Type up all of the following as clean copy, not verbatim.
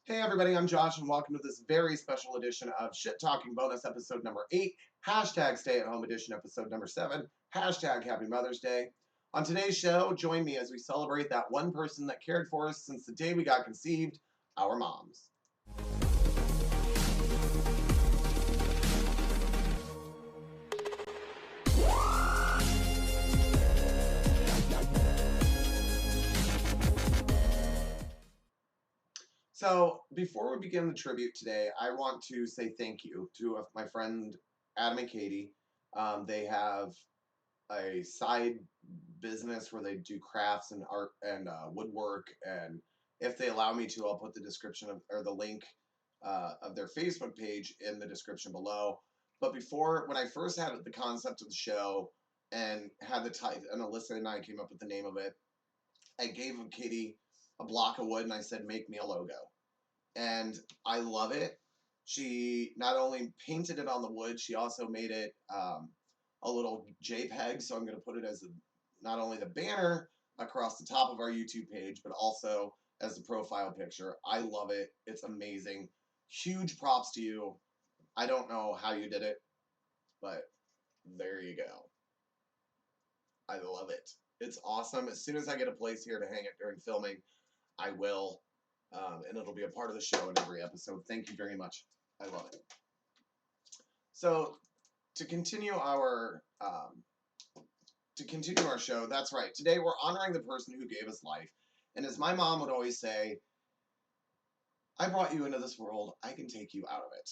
Hey everybody, I'm Josh and welcome to this very special edition of Shit Talking bonus episode number 8, hashtag stay at home edition episode number 7, hashtag happy Mother's Day. On today's show, join me as we celebrate that one person that cared for us since the day we got conceived, our moms. So, before we begin the tribute today, I want to say thank you to my friend Adam and Katie. They have a side business where they do crafts and art and woodwork. And if they allow me to, I'll put the description of, or the link of their Facebook page in the description below. But before, when I first had the concept of the show and had the title, and Alyssa and I came up with the name of it, I gave Katie a block of wood and I said, make me a logo. And I love it. She not only painted it on the wood, she also made it a little JPEG. So I'm going to put it as not only the banner across the top of our YouTube page, but also as the profile picture. I love it. It's amazing. Huge props to you. I don't know how you did it, but there you go. I love it. It's awesome. As soon as I get a place here to hang it during filming, I will. And it'll be a part of the show in every episode. Thank you very much. I love it. So to continue our show, that's right. Today we're honoring the person who gave us life. And as my mom would always say, I brought you into this world. I can take you out of it.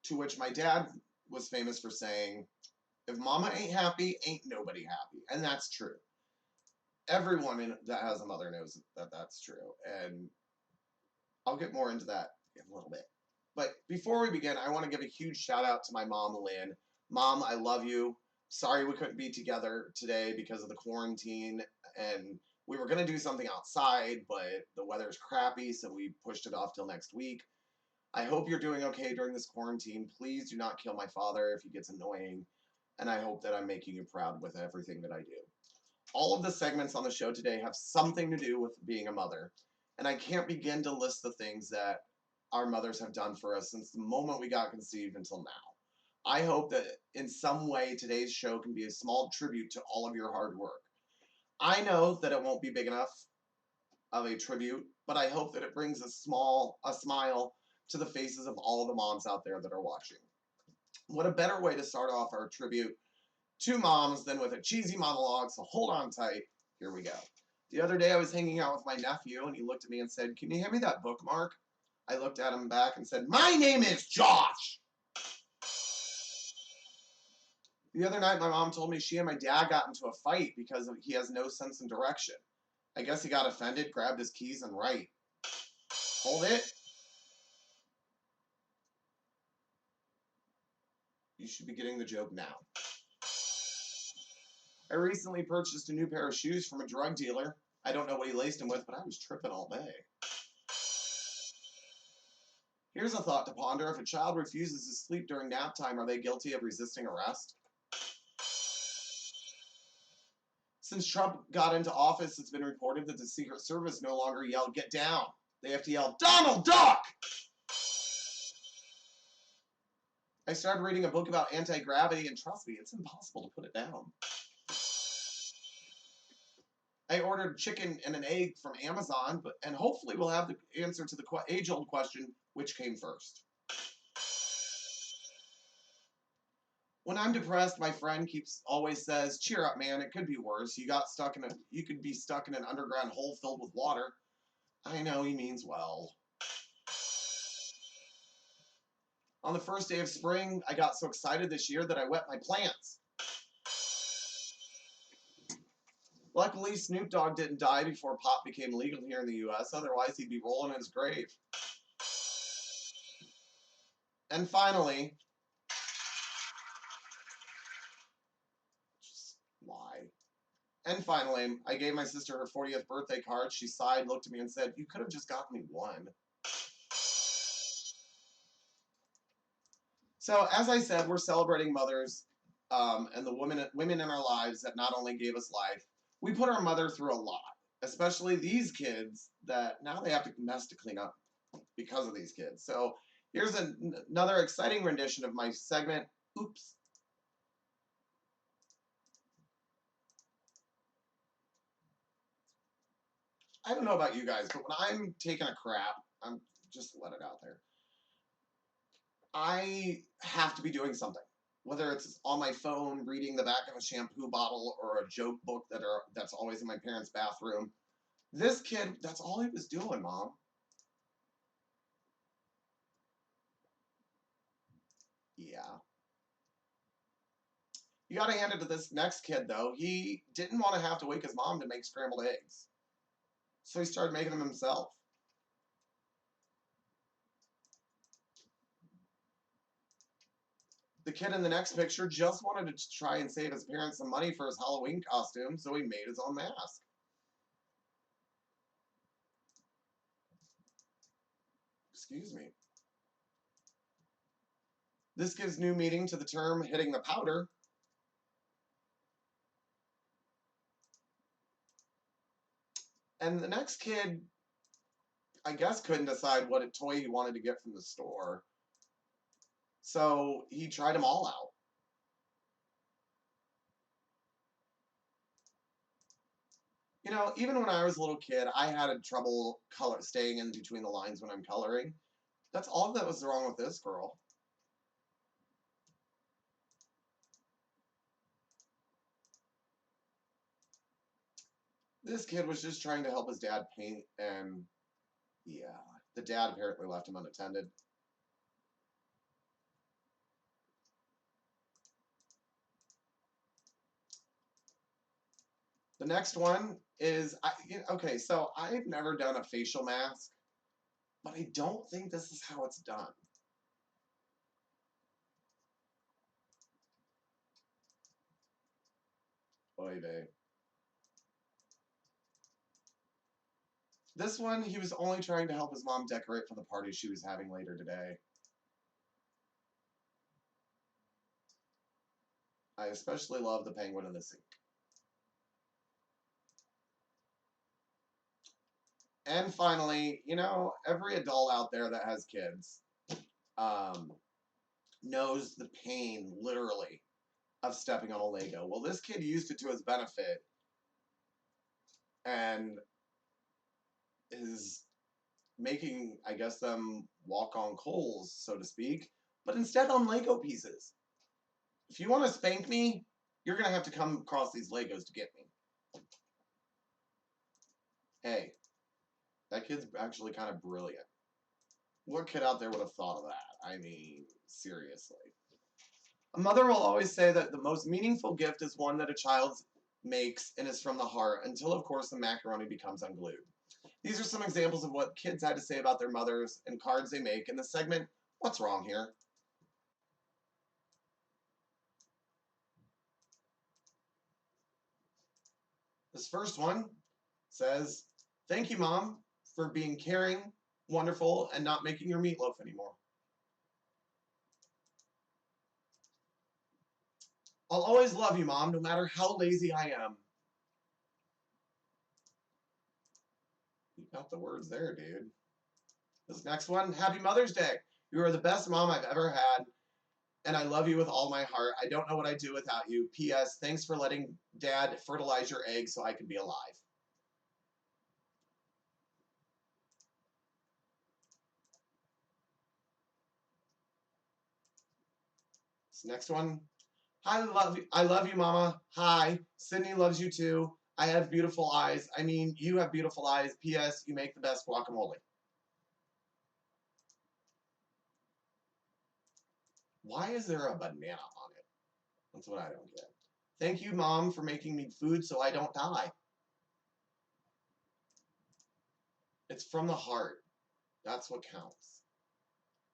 To which my dad was famous for saying, if mama ain't happy, ain't nobody happy. And that's true. Everyone that has a mother knows that that's true. And I'll get more into that in a little bit. But before we begin, I want to give a huge shout out to my mom, Lynn. Mom, I love you. Sorry we couldn't be together today because of the quarantine. And we were going to do something outside, but the weather's crappy, so we pushed it off till next week. I hope you're doing okay during this quarantine. Please do not kill my father if he gets annoying. And I hope that I'm making you proud with everything that I do. All of the segments on the show today have something to do with being a mother. And I can't begin to list the things that our mothers have done for us since the moment we got conceived until now. I hope that in some way today's show can be a small tribute to all of your hard work. I know that it won't be big enough of a tribute, but I hope that it brings a smile to the faces of all the moms out there that are watching. What a better way to start off our tribute to moms than with a cheesy monologue, so hold on tight. Here we go. The other day I was hanging out with my nephew and he looked at me and said, can you hand me that bookmark? I looked at him back and said, my name is Josh! The other night my mom told me she and my dad got into a fight because he has no sense in direction. I guess he got offended, grabbed his keys, and right. Hold it. You should be getting the joke now. I recently purchased a new pair of shoes from a drug dealer. I don't know what he laced them with, but I was tripping all day. Here's a thought to ponder. If a child refuses to sleep during nap time, are they guilty of resisting arrest? Since Trump got into office, it's been reported that the Secret Service no longer yell, get down. They have to yell, Donald Duck! I started reading a book about anti-gravity, and trust me, it's impossible to put it down. I ordered chicken and an egg from Amazon, and hopefully we'll have the answer to the age-old question, which came first? When I'm depressed, my friend always says, cheer up, man, it could be worse. You could be stuck in an underground hole filled with water. I know he means well. On the first day of spring, I got so excited this year that I wet my plants. Luckily, Snoop Dogg didn't die before pot became legal here in the U.S., otherwise he'd be rolling in his grave. And finally, just lie. And finally, I gave my sister her 40th birthday card. She sighed, looked at me, and said, you could have just gotten me one. So, as I said, we're celebrating mothers and the women in our lives that not only gave us life, we put our mother through a lot, especially these kids that now they have to mess to clean up. because of these kids. So here's another exciting rendition of my segment, Oops. I don't know about you guys, but when I'm taking a crap, I'm just let it out there. I have to be doing something. Whether it's on my phone, reading the back of a shampoo bottle, or a joke book that's always in my parents' bathroom. This kid, that's all he was doing, Mom. Yeah. You gotta hand it to this next kid, though. He didn't want to have to wake his mom to make scrambled eggs. So he started making them himself. The kid in the next picture just wanted to try and save his parents some money for his Halloween costume, so he made his own mask. Excuse me. This gives new meaning to the term hitting the powder. And the next kid, I guess, couldn't decide what toy he wanted to get from the store. So he tried them all out. You know, even when I was a little kid, I had trouble staying in between the lines when I'm coloring. That's all that was wrong with this girl. This kid was just trying to help his dad paint, and yeah, the dad apparently left him unattended. The next one is, okay, so I've never done a facial mask, but I don't think this is how it's done. Oy vey. This one, he was only trying to help his mom decorate for the party she was having later today. I especially love the penguin in the sink. And finally, you know, every adult out there that has kids knows the pain, literally, of stepping on a Lego. Well, this kid used it to his benefit and is making, I guess, them walk on coals, so to speak, but instead on Lego pieces. If you want to spank me, you're going to have to come across these Legos to get me. Hey, that kid's actually kind of brilliant. What kid out there would have thought of that? I mean, seriously. A mother will always say that the most meaningful gift is one that a child makes and is from the heart, until, of course, the macaroni becomes unglued. These are some examples of what kids had to say about their mothers and cards they make in the segment, What's Wrong Here? This first one says, Thank you, Mom, for being caring, wonderful, and not making your meatloaf anymore. I'll always love you, Mom, no matter how lazy I am. You got the words there, dude. This next one, Happy Mother's Day. You are the best mom I've ever had, and I love you with all my heart. I don't know what I'd do without you. P.S. Thanks for letting Dad fertilize your eggs so I could be alive. This next one, I love you, Mama. Hi, Sydney loves you too. I have beautiful eyes. I mean, you have beautiful eyes. P.S. You make the best guacamole. Why is there a banana on it? That's what I don't get. Thank you, Mom, for making me food so I don't die. It's from the heart. That's what counts.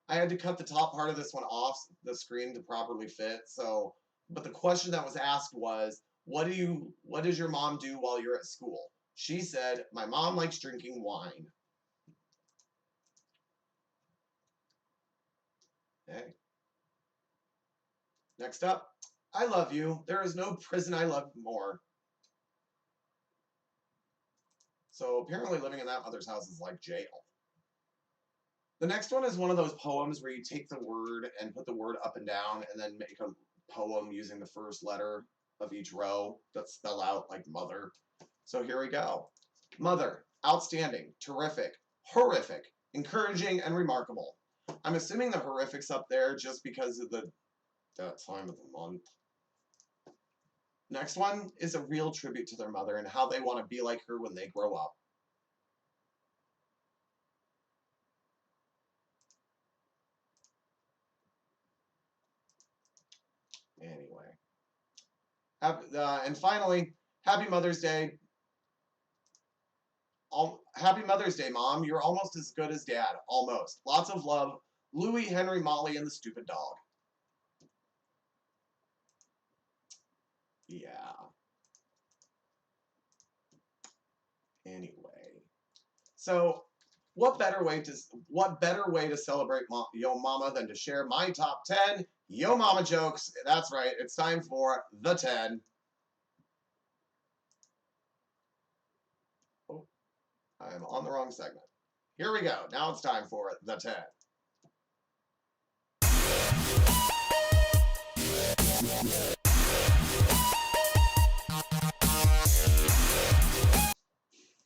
I had to cut the top part of this one off the screen to properly fit. So, but the question that was asked was, what does your mom do while you're at school? She said, my mom likes drinking wine. Hey. Next up, I love you. There is no prison I love more. So apparently living in that mother's house is like jail. The next one is one of those poems where you take the word and put the word up and down and then make a poem using the first letter of each row that spell out like mother. So here we go. Mother, outstanding, terrific, horrific, encouraging, and remarkable. I'm assuming the horrific's up there just because of the time of the month. Next one is a real tribute to their mother and how they want to be like her when they grow up. Anyway. And finally, Happy Mother's Day. Happy Mother's Day, Mom. You're almost as good as Dad. Almost. Lots of love. Louie, Henry, Molly, and the stupid dog. Yeah. Anyway. So, what better way to celebrate Yo Mama than to share my top 10 Yo Mama jokes? That's right. It's time for the 10. Oh, I'm on the wrong segment. Here we go. Now it's time for the 10.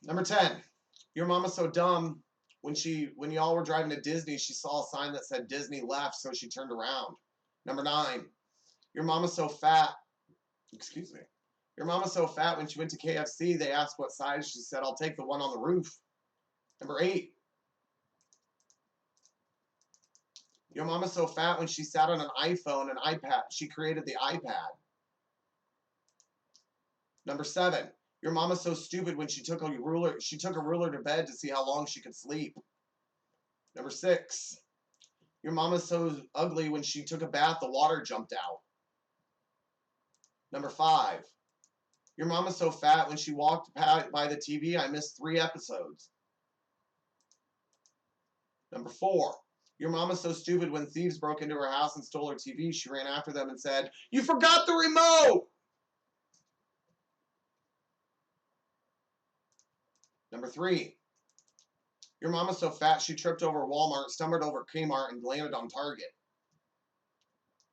Number 10. Your mama's so dumb. When y'all were driving to Disney, she saw a sign that said Disney left, so she turned around. Number 9. Your mama's so fat. Excuse me. Your mama's so fat when she went to KFC, they asked what size. She said, I'll take the one on the roof. Number 8. Your mama's so fat when she sat on an iPhone and iPad. She created the iPad. Number 7. Your mama's so stupid when she took a ruler to bed to see how long she could sleep. Number 6. Your mama's so ugly when she took a bath, the water jumped out. Number 5. Your mama's so fat when she walked by the TV, I missed 3 episodes. Number 4. Your mama's so stupid when thieves broke into her house and stole her TV, she ran after them and said, "You forgot the remote!" Number 3. Your mama's so fat she tripped over Walmart, stumbled over Kmart, and landed on Target.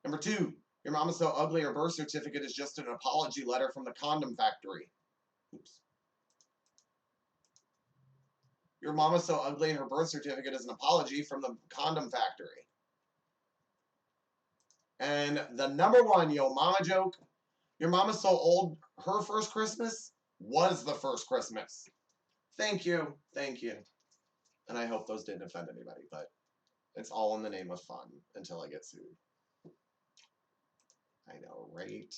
Number 2. Your mama's so ugly her birth certificate is just an apology letter from the condom factory. Oops. Your mama's so ugly her birth certificate is an apology from the condom factory. And the number 1 Yo Mama joke, your mama's so old her first Christmas was the first Christmas. Thank you. Thank you. And I hope those didn't offend anybody, but it's all in the name of fun until I get sued. I know, right?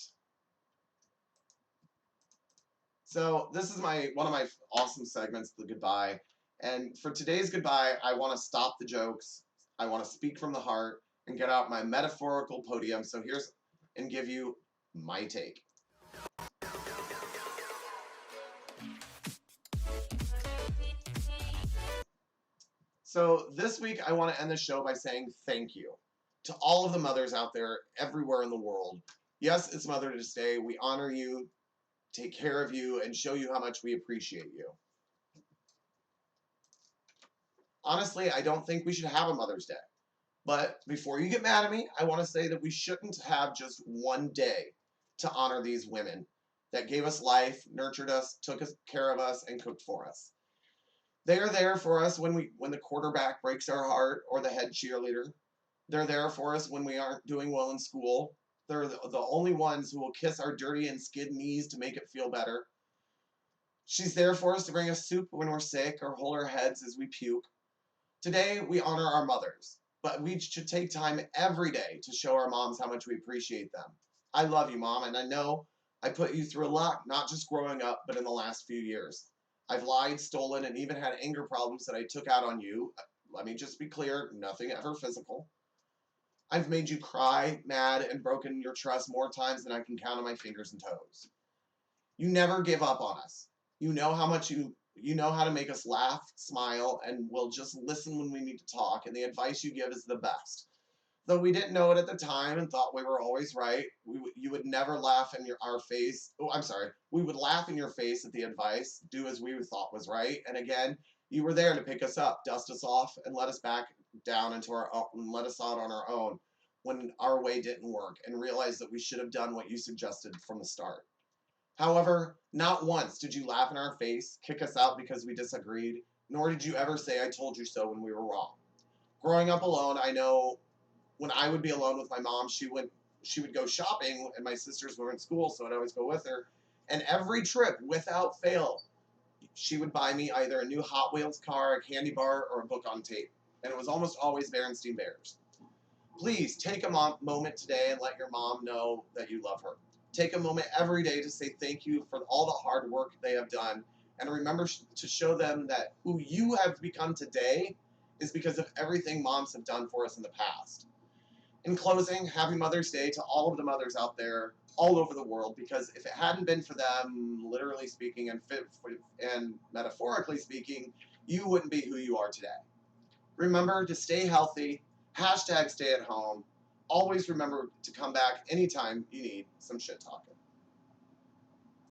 So this is one of my awesome segments, the goodbye. And for today's goodbye, I want to stop the jokes. I want to speak from the heart and get out my metaphorical podium. So and give you my take. So this week, I want to end the show by saying thank you to all of the mothers out there everywhere in the world. Yes, it's Mother's Day. We honor you, take care of you, and show you how much we appreciate you. Honestly, I don't think we should have a Mother's Day. But before you get mad at me, I want to say that we shouldn't have just one day to honor these women that gave us life, nurtured us, took care of us, and cooked for us. They are there for us when the quarterback breaks our heart or the head cheerleader. They're there for us when we aren't doing well in school. They're the only ones who will kiss our dirty and skid knees to make it feel better. She's there for us to bring us soup when we're sick or hold our heads as we puke. Today, we honor our mothers, but we should take time every day to show our moms how much we appreciate them. I love you, Mom, and I know I put you through a lot, not just growing up, but in the last few years. I've lied, stolen, and even had anger problems that I took out on you. Let me just be clear, nothing ever physical. I've made you cry, mad, and broken your trust more times than I can count on my fingers and toes. You never give up on us. You know how to make us laugh, smile, and will just listen when we need to talk, and the advice you give is the best. Though we didn't know it at the time and thought we were always right, you would never laugh in our face. Oh, I'm sorry. We would laugh in your face at the advice, do as we thought was right, and again, You were there to pick us up, dust us off, and let us back down into our own, and let us out on our own when our way didn't work, and realize that we should have done what you suggested from the start. However, not once did you laugh in our face, kick us out because we disagreed, nor did you ever say I told you so when we were wrong. Growing up alone, I know when I would be alone with my mom, she would go shopping, and my sisters were in school, so I'd always go with her. And every trip, without fail, she would buy me either a new Hot Wheels car, a candy bar, or a book on tape. And it was almost always Berenstein Bears. Please take a moment today and let your mom know that you love her. Take a moment every day to say thank you for all the hard work they have done. And remember to show them that who you have become today is because of everything moms have done for us in the past. In closing, happy Mother's Day to all of the mothers out there all over the world, because if it hadn't been for them, literally speaking and metaphorically speaking, you wouldn't be who you are today. Remember to stay healthy, hashtag stay at home. Always remember to come back anytime you need some shit talking.